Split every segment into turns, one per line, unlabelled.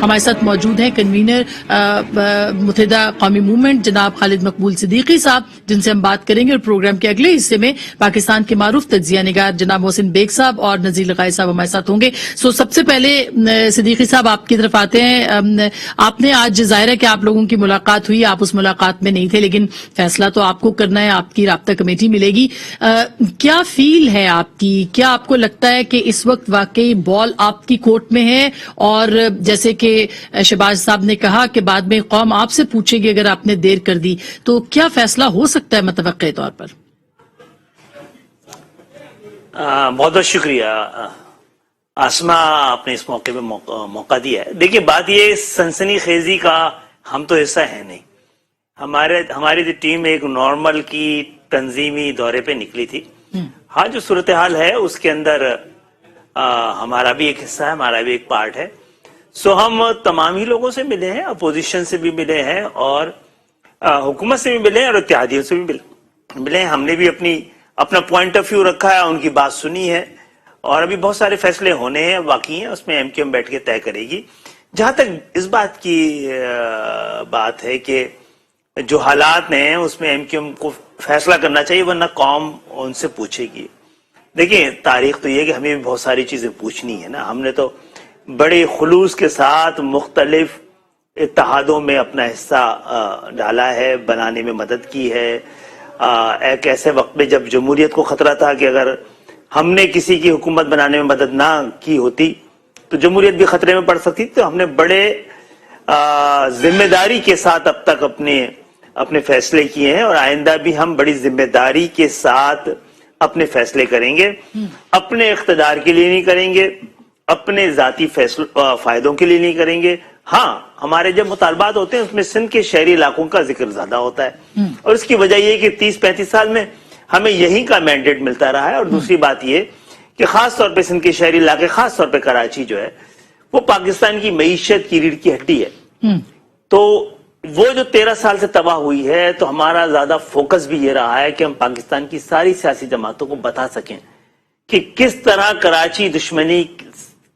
ہمارے ساتھ موجود ہیں کنوینر متحدہ قومی موومنٹ جناب خالد مقبول صدیقی صاحب، جن سے ہم بات کریں گے، اور پروگرام کے اگلے حصے میں پاکستان کے معروف تجزیہ نگار جناب محسن بیگ صاحب اور نذیر لقائی صاحب ہمارے ساتھ ہوں گے۔ سب سے پہلے صدیقی صاحب آپ کی طرف آتے ہیں۔ آپ نے آج ظاہر ہے کہ آپ لوگوں کی ملاقات ہوئی، آپ اس ملاقات میں نہیں تھے، لیکن فیصلہ تو آپ کو کرنا ہے، آپ کی رابطہ کمیٹی ملے گی۔ کیا فیل ہے آپ کی؟ کیا آپ کو لگتا ہے کہ اس وقت واقعی بال آپ کی کورٹ میں ہے؟ اور جیسے کہ شہباز صاحب نے کہا کہ بعد میں قوم آپ سے پوچھے گی اگر آپ نے دیر کر دی، تو کیا فیصلہ ہو سکتا ہے متوقع طور پر؟
بہت بہت شکریہ آسما، آپ نے اس موقع پہ موقع دیا ہے۔ دیکھیے بات یہ سنسنی خیزی کا ہم تو حصہ ہے نہیں، ہماری ٹیم ایک نارمل کی تنظیمی دورے پہ نکلی تھی۔ ہاں جو صورتحال ہے اس کے اندر ہمارا بھی ایک حصہ ہے، ہمارا بھی ایک پارٹ ہے۔ ہم تمام ہی لوگوں سے ملے ہیں، اپوزیشن سے بھی ملے ہیں اور حکومت سے بھی ملے ہیں اور اتحادیوں سے بھی ملے ہیں۔ ہم نے بھی اپنا پوائنٹ آف ویو رکھا ہے، ان کی بات سنی ہے، اور ابھی بہت سارے فیصلے ہونے ہیں، باقی ہیں، اس میں ایم کیو ایم بیٹھ کے طے کرے گی۔ جہاں تک اس بات کی بات ہے کہ جو حالات ہیں اس میں ایم کیو ایم کو فیصلہ کرنا چاہیے، ورنہ قوم ان سے پوچھے گی۔ دیکھیں تاریخ تو یہ ہے کہ ہمیں بھی بہت ساری چیزیں پوچھنی ہے نا۔ ہم نے تو بڑے خلوص کے ساتھ مختلف اتحادوں میں اپنا حصہ ڈالا ہے، بنانے میں مدد کی ہے۔ ایک ایسے وقت میں جب جمہوریت کو خطرہ تھا کہ اگر ہم نے کسی کی حکومت بنانے میں مدد نہ کی ہوتی تو جمہوریت بھی خطرے میں پڑ سکتی، تو ہم نے بڑے ذمہ داری کے ساتھ اب تک اپنے فیصلے کیے ہیں، اور آئندہ بھی ہم بڑی ذمہ داری کے ساتھ اپنے فیصلے کریں گے۔ اپنے اقتدار کے لیے نہیں کریں گے، اپنے ذاتی فائدوں کے لیے نہیں کریں گے۔ ہاں ہمارے جب مطالبات ہوتے ہیں اس میں سندھ کے شہری علاقوں کا ذکر زیادہ ہوتا ہے، اور اس کی وجہ یہ کہ 30-35 سال میں ہمیں یہیں کا مینڈیٹ ملتا رہا ہے۔ اور دوسری بات یہ کہ خاص طور پہ سندھ کے شہری علاقے، خاص طور پہ کراچی جو ہے وہ پاکستان کی معیشت کی ریڑھ کی ہڈی ہے، تو وہ جو 13 سال سے تباہ ہوئی ہے، تو ہمارا زیادہ فوکس بھی یہ رہا ہے کہ ہم پاکستان کی ساری سیاسی جماعتوں کو بتا سکیں کہ کس طرح کراچی دشمنی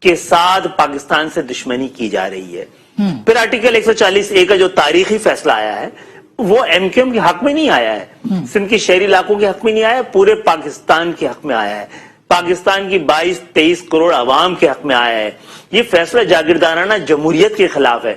کے ساتھ پاکستان سے دشمنی کی جا رہی ہے۔ پھر آرٹیکل 140A کا جو تاریخی فیصلہ آیا ہے وہ ایم کیو ایم کے حق میں نہیں آیا ہے، سندھ کے شہری علاقوں کے حق میں نہیں آیا ہے، پورے پاکستان کے حق میں آیا ہے، پاکستان کی 22-23 کروڑ عوام کے حق میں آیا ہے۔ یہ فیصلہ جاگیردارانہ جمہوریت کے خلاف ہے،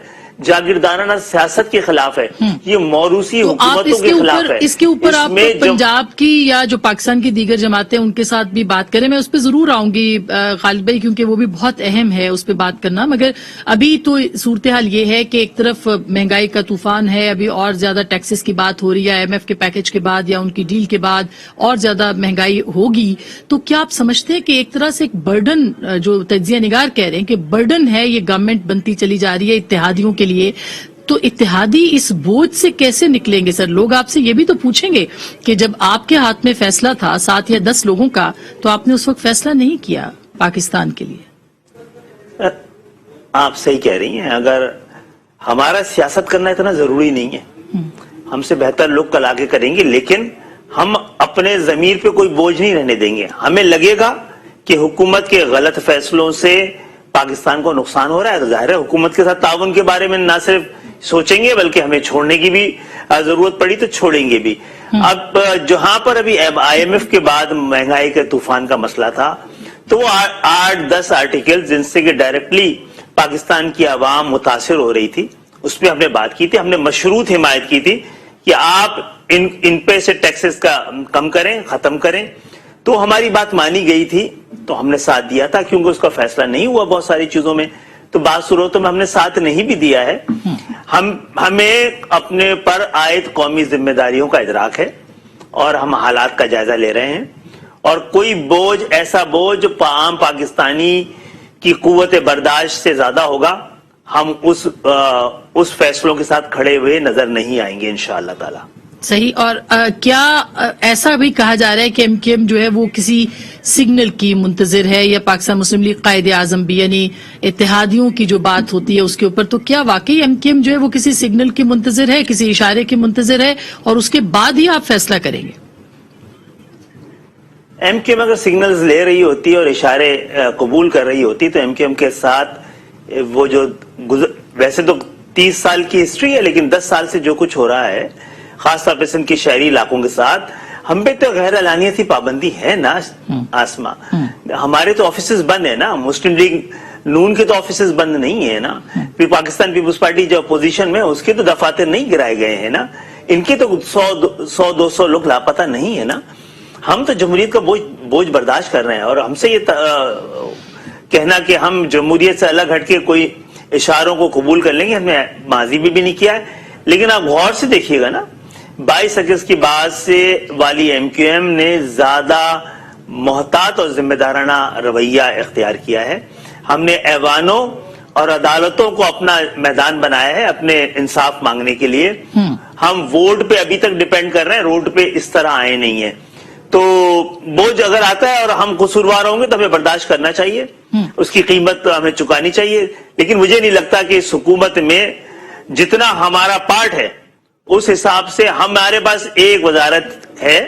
جاگیردارانہ سیاست کے خلاف ہے، یہ موروثی حکومتوں کے خلاف ہے۔
اس کے اوپر آپ پنجاب کی یا جو پاکستان کی دیگر جماعتیں ان کے ساتھ بھی بات کریں، میں اس پہ ضرور آؤں گی خالد بھائی، کیونکہ وہ بھی بہت اہم ہے اس پہ بات کرنا۔ مگر ابھی تو صورتحال یہ ہے کہ ایک طرف مہنگائی کا طوفان ہے، ابھی اور زیادہ ٹیکسز کی بات ہو رہی ہے، IMF کے پیکج کے بعد یا ان کی ڈیل کے بعد اور زیادہ مہنگائی ہوگی، تو کیا آپ سمجھتے ہیں کہ ایک طرح سے ایک برڈن، جو تجزیہ نگار کہہ رہے ہیں کہ برڈن ہے، یہ گورنمنٹ بنتی چلی جا رہی ہے اتحادیوں کے لیے، تو اتحادی اس بوجھ سے کیسے نکلیں گے؟ سر لوگ آپ سے یہ بھی تو پوچھیں گے کہ جب آپ کے ہاتھ میں فیصلہ تھا 7 یا 10 لوگوں کا، تو آپ نے اس وقت فیصلہ نہیں کیا پاکستان کے لیے۔
آپ صحیح کہہ رہی ہیں، اگر ہمارا سیاست کرنا اتنا ضروری نہیں ہے، ہم سے بہتر لوگ کل آگے کریں گے، لیکن ہم اپنے ضمیر پہ کوئی بوجھ نہیں رہنے دیں گے۔ ہمیں لگے گا کہ حکومت کے غلط فیصلوں سے پاکستان کو نقصان ہو رہا ہے، تو ظاہر ہے حکومت کے ساتھ تعاون کے بارے میں نہ صرف سوچیں گے بلکہ ہمیں چھوڑنے کی بھی ضرورت پڑی تو چھوڑیں گے بھی۔ اب جہاں پر ابھی IMF کے بعد مہنگائی کے طوفان کا مسئلہ تھا، تو وہ 8-10 آرٹیکل جن سے کہ ڈائریکٹلی پاکستان کی عوام متاثر ہو رہی تھی، اس پہ ہم نے بات کی تھی، ہم نے مشروط حمایت کی تھی کہ آپ ان پہ سے ٹیکسز کا کم کریں، ختم کریں، تو ہماری بات مانی گئی تھی، تو ہم نے ساتھ دیا تھا، کیونکہ اس کا فیصلہ نہیں ہوا بہت ساری چیزوں میں، تو بعض صورتوں میں ہم نے ساتھ نہیں بھی دیا ہے۔ ہمیں اپنے پر عائد قومی ذمہ داریوں کا ادراک ہے، اور ہم حالات کا جائزہ لے رہے ہیں، اور کوئی بوجھ، ایسا بوجھ عام پاکستانی کی قوت برداشت سے زیادہ ہوگا، ہم اس فیصلوں کے ساتھ کھڑے ہوئے نظر نہیں آئیں گے انشاءاللہ تعالی۔
صحیح۔ اور کیا ایسا بھی کہا جا رہا ہے کہ MKM جو ہے وہ کسی سگنل کی منتظر ہے، یا پاکستان مسلم لیگ قائد اعظم بھی، یعنی اتحادیوں کی جو بات ہوتی ہے اس کے اوپر، تو کیا واقعی MKM جو ہے وہ کسی سگنل کی منتظر ہے، کسی اشارے کی منتظر ہے، اور اس کے بعد ہی آپ فیصلہ کریں گے؟
MKM اگر سگنلز لے رہی ہوتی اور اشارے قبول کر رہی ہوتی تو MKM کے ساتھ وہ جو ویسے تو 30 سال کی ہسٹری ہے، لیکن 10 سال سے جو کچھ ہو رہا ہے خاص طور پہ سندھ کے شہری علاقوں کے ساتھ، ہم پہ تو غیر اعلانیتی پابندی ہے نا آسما. ہمارے تو آفیسز بند ہیں نا، مسلم لیگ نون کے تو آفیسز بند نہیں ہے نا، پھر پاکستان پیپلز پارٹی جو اپوزیشن میں اس کے تو دفاتر نہیں گرائے گئے ہیں نا، ان کے تو 100-200 لوگ لاپتہ نہیں ہے نا. ہم تو جمہوریت کا بوجھ برداشت کر رہے ہیں، اور ہم سے یہ کہنا کہ ہم جمہوریت سے الگ ہٹ کے کوئی اشاروں کو قبول کر لیں گے، ہم نے ماضی میں بھی نہیں کیا ہے. لیکن آپ غور سے دیکھیے گا نا، 22 اگست کے بعد سے والی MQM نے زیادہ محتاط اور ذمہ دارانہ رویہ اختیار کیا ہے. ہم نے ایوانوں اور عدالتوں کو اپنا میدان بنایا ہے اپنے انصاف مانگنے کے لیے. ہم ووٹ پہ ابھی تک ڈیپینڈ کر رہے ہیں، روڈ پہ اس طرح آئے نہیں ہیں. تو بوجھ اگر آتا ہے اور ہم قصوروار ہوں گے تو ہمیں برداشت کرنا چاہیے، اس کی قیمت ہمیں چکانی چاہیے. لیکن مجھے نہیں لگتا کہ اس حکومت میں جتنا ہمارا پارٹ ہے اس حساب سے ہمارے پاس ایک وزارت ہے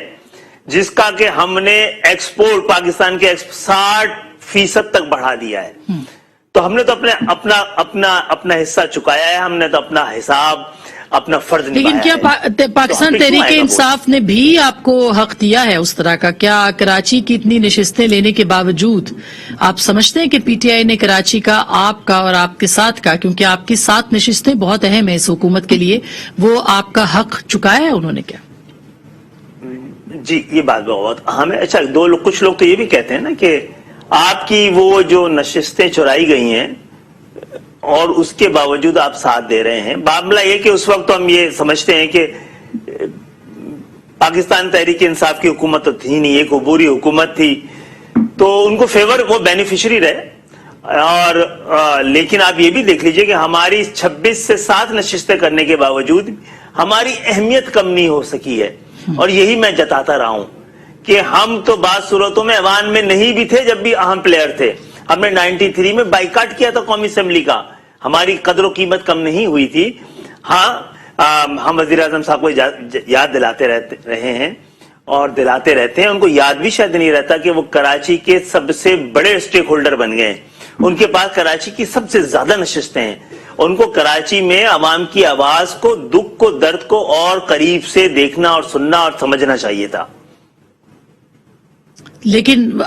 جس کا کہ ہم نے ایکسپورٹ پاکستان کے 60% تک بڑھا دیا ہے. تو ہم نے تو اپنا حصہ چکایا ہے، ہم نے تو اپنا حساب اپنا فرض نبھایا ہے.
لیکن کیا پاکستان تحریک انصاف نے بھی آپ کو حق دیا ہے اس طرح کا؟ کیا کراچی کی اتنی نشستیں لینے کے باوجود آپ سمجھتے ہیں کہ پی ٹی آئی نے کراچی کا، آپ کا اور آپ کے ساتھ کا، کیونکہ آپ کی 7 نشستیں بہت اہم ہیں اس حکومت کے لیے، وہ آپ کا حق چکایا ہے انہوں نے کیا؟
جی یہ بات بہت اہم ہے. اچھا کچھ لوگ تو یہ بھی کہتے ہیں نا کہ آپ کی وہ جو نشستیں چرائی گئی ہیں اور اس کے باوجود آپ ساتھ دے رہے ہیں. معاملہ یہ کہ اس وقت تو ہم یہ سمجھتے ہیں کہ پاکستان تحریک انصاف کی حکومت تو تھی نہیں، ایک عبوری حکومت تھی، تو ان کو فیور وہ بینیفیشری رہے. اور لیکن آپ یہ بھی دیکھ لیجئے کہ ہماری 26 سے 7 نشستیں کرنے کے باوجود ہماری اہمیت کم نہیں ہو سکی ہے. اور یہی میں جتاتا رہا ہوں کہ ہم تو بعض صورتوں میں ایوان میں نہیں بھی تھے جب بھی اہم پلیئر تھے. ہم نے 93 میں بائیکاٹ کیا تھا قومی اسمبلی کا، ہماری قدر و قیمت کم نہیں ہوئی تھی. ہاں ہم وزیر اعظم صاحب کو یاد دلاتے رہے ہیں اور دلاتے رہتے ہیں. ان کو یاد بھی شاید نہیں رہتا کہ وہ کراچی کے سب سے بڑے اسٹیک ہولڈر بن گئے ہیں. ان کے پاس کراچی کی سب سے زیادہ نشستیں ہیں. ان کو کراچی میں عوام کی آواز کو، دکھ کو، درد کو اور قریب سے دیکھنا اور سننا اور سمجھنا چاہیے تھا.
لیکن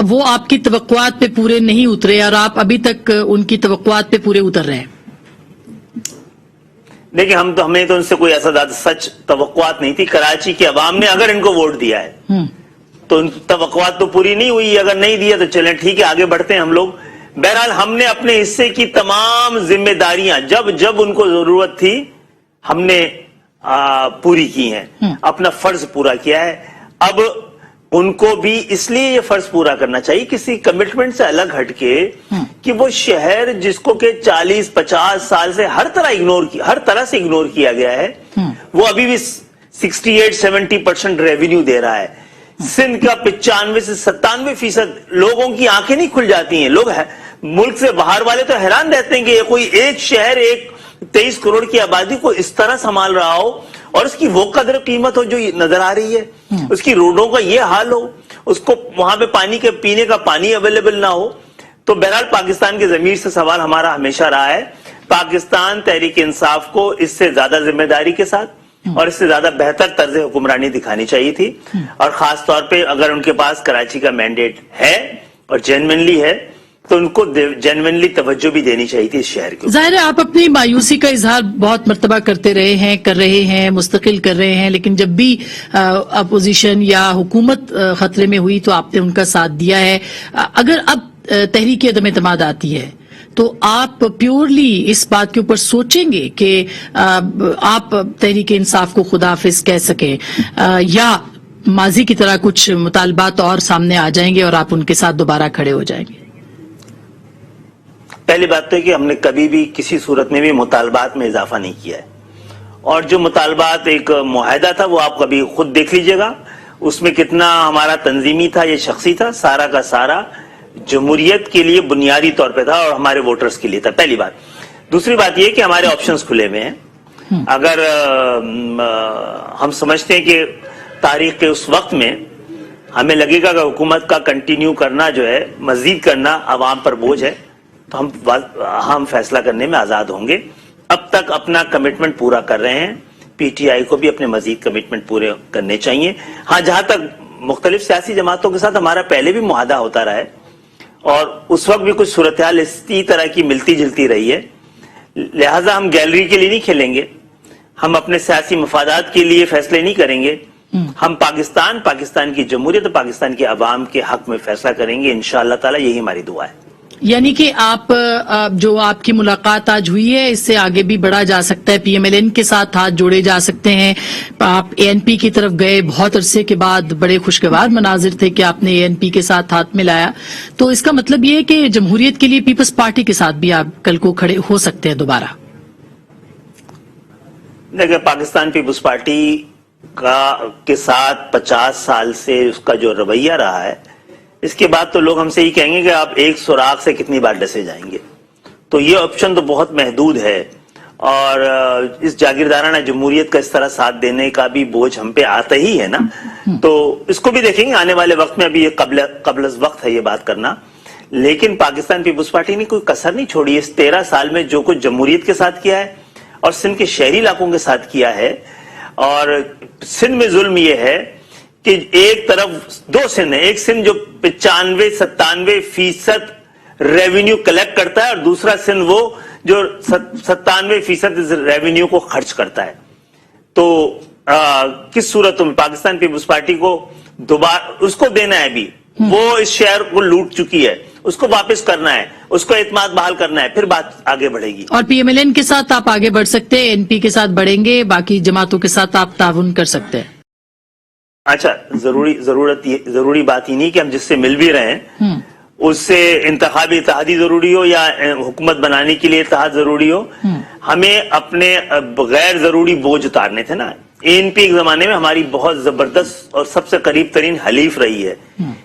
وہ آپ کی توقعات پہ پورے نہیں اترے اور آپ ابھی تک ان کی توقعات پہ پورے اتر رہے ہیں.
دیکھیں ہمیں تو ان سے کوئی ایسا سچ توقعات نہیں تھی. کراچی کے عوام نے اگر ان کو ووٹ دیا ہے تو ان توقعات تو پوری نہیں ہوئی. اگر نہیں دیا تو چلیں ٹھیک ہے، آگے بڑھتے ہیں ہم لوگ. بہرحال ہم نے اپنے حصے کی تمام ذمہ داریاں جب ان کو ضرورت تھی ہم نے پوری کی ہیں، اپنا فرض پورا کیا ہے. اب ان کو بھی اس لیے یہ فرض پورا کرنا چاہیے کسی کمٹمنٹ سے الگ ہٹ کے کہ وہ شہر جس کو کہ 40-50 سال سے ہر طرح سے اگنور کیا گیا ہے، وہ ابھی بھی 68-70% ریونیو دے رہا ہے. سندھ کا 95 سے 97% لوگوں کی آنکھیں نہیں کھل جاتی ہیں. لوگ ملک سے باہر والے تو حیران رہتے ہیں کہ کوئی ایک شہر 23 کروڑ کی آبادی کو اس طرح سنبھال رہا ہو اور اس کی وہ قدر قیمت ہو جو نظر آ رہی ہے، اس کی روڈوں کا یہ حال ہو، اس کو وہاں پہ پینے کا پانی اویلیبل نہ ہو. تو بہرحال پاکستان کے ضمیر سے سوال ہمارا ہمیشہ رہا ہے، پاکستان تحریک انصاف کو اس سے زیادہ ذمہ داری کے ساتھ اور اس سے زیادہ بہتر طرز حکمرانی دکھانی چاہیے تھی. اور خاص طور پہ اگر ان کے پاس کراچی کا مینڈیٹ ہے اور جینوینلی ہے تو ان کو جینوینلی توجہ بھی دینی چاہیے تھی اس شہر کو.
ظاہر ہے آپ اپنی مایوسی کا اظہار بہت مرتبہ کرتے رہے ہیں، کر رہے ہیں، مستقل کر رہے ہیں، لیکن جب بھی اپوزیشن یا حکومت خطرے میں ہوئی تو آپ نے ان کا ساتھ دیا ہے. اگر اب تحریک عدم اعتماد آتی ہے تو آپ پیورلی اس بات کے اوپر سوچیں گے کہ آپ تحریک انصاف کو خداحافظ کہہ سکیں یا ماضی کی طرح کچھ مطالبات اور سامنے آ جائیں گے اور آپ ان کے ساتھ دوبارہ کھڑے ہو جائیں گے؟
پہلی بات تو ہے کہ ہم نے کبھی بھی کسی صورت میں بھی مطالبات میں اضافہ نہیں کیا ہے، اور جو مطالبات ایک معاہدہ تھا وہ آپ کبھی خود دیکھ لیجئے گا، اس میں کتنا ہمارا تنظیمی تھا یا شخصی تھا. سارا کا سارا جمہوریت کے لیے بنیادی طور پہ تھا اور ہمارے ووٹرز کے لیے تھا. پہلی بات. دوسری بات یہ کہ ہمارے آپشنز کھلے ہوئے ہیں. اگر ہم سمجھتے ہیں کہ تاریخ کے اس وقت میں ہمیں لگے گا کہ حکومت کا کنٹینیو کرنا جو ہے، مزید کرنا عوام پر بوجھ ہے، تو ہم فیصلہ کرنے میں آزاد ہوں گے. اب تک اپنا کمٹمنٹ پورا کر رہے ہیں, پی ٹی آئی کو بھی اپنے مزید کمٹمنٹ پورے کرنے چاہیے. ہاں, جہاں تک مختلف سیاسی جماعتوں کے ساتھ ہمارا پہلے بھی معاہدہ ہوتا رہا ہے اور اس وقت بھی کچھ صورتحال اسی طرح کی ملتی جلتی رہی ہے, لہٰذا ہم گیلری کے لیے نہیں کھیلیں گے, ہم اپنے سیاسی مفادات کے لیے فیصلے نہیں کریں گے. ہم پاکستان کی جمہوریت اور پاکستان کے عوام کے حق میں فیصلہ کریں گے انشاءاللہ تعالی, یہی ہماری دعا ہے.
یعنی کہ جو آپ کی ملاقات آج ہوئی ہے اس سے آگے بھی بڑھا جا سکتا ہے, پی ایم ایل این کے ساتھ ہاتھ جوڑے جا سکتے ہیں. آپ اے این پی کی طرف گئے, بہت عرصے کے بعد بڑے خوشگوار مناظر تھے کہ آپ نے اے این پی کے ساتھ ہاتھ ملایا, تو اس کا مطلب یہ ہے کہ جمہوریت کے لیے پیپلز پارٹی کے ساتھ بھی آپ کل کو کھڑے ہو سکتے ہیں دوبارہ.
دیکھیں, پاکستان پیپلز پارٹی کے ساتھ 50 سال سے اس کا جو رویہ رہا ہے, اس کے بعد تو لوگ ہم سے ہی کہیں گے کہ آپ ایک سوراخ سے کتنی بار ڈسے جائیں گے. تو یہ آپشن تو بہت محدود ہے, اور اس جاگیردارانہ جمہوریت کا اس طرح ساتھ دینے کا بھی بوجھ ہم پہ آتا ہی ہے نا. تو اس کو بھی دیکھیں گے آنے والے وقت میں, ابھی یہ قبل از وقت ہے یہ بات کرنا. لیکن پاکستان پیپلز پارٹی نے کوئی کسر نہیں چھوڑی اس 13 سال میں, جو کچھ جمہوریت کے ساتھ کیا ہے اور سندھ کے شہری علاقوں کے ساتھ کیا ہے. اور سندھ میں ظلم یہ ہے کہ ایک طرف 2 سندھ ہیں, ایک سندھ جو 95-97% ریونیو کلیکٹ کرتا ہے, اور دوسرا سندھ وہ جو 97% ریونیو کو خرچ کرتا ہے. تو کس صورتوں میں پاکستان پیپلز پارٹی کو دوبارہ اس کو دینا ہے, بھی وہ اس شہر کو لوٹ چکی ہے, اس کو واپس کرنا ہے, اس کو اعتماد بحال کرنا ہے, پھر بات آگے بڑھے گی.
اور پی ایم ایل این کے ساتھ آپ آگے بڑھ سکتے ہیں, این پی کے ساتھ بڑھیں گے, باقی جماعتوں کے ساتھ آپ تعاون کر سکتے ہیں.
اچھا, ضروری بات ہی نہیں کہ ہم جس سے مل بھی رہے ہیں اس سے انتخابی اتحادی ضروری ہو یا حکومت بنانے کے لیے اتحاد ضروری ہو. ہمیں اپنے غیر ضروری بوجھ اتارنے تھے نا. اے این پی ایک زمانے میں ہماری بہت زبردست اور سب سے قریب ترین حلیف رہی ہے.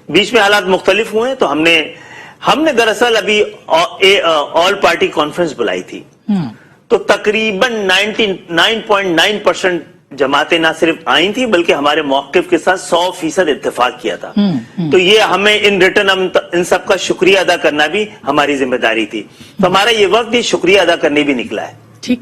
بیچ میں حالات مختلف ہوئے, تو ہم نے دراصل ابھی آل پارٹی کانفرنس بلائی تھی, تو تقریباً 99.9% جماعتیں نہ صرف آئی تھی بلکہ ہمارے موقف کے ساتھ 100% اتفاق کیا تھا. تو یہ ہمیں ان ریٹرن ان سب کا شکریہ ادا کرنا بھی ہماری ذمہ داری تھی. تو ہمارا یہ وقت بھی شکریہ ادا کرنے بھی نکلا ہے.
ٹھیک.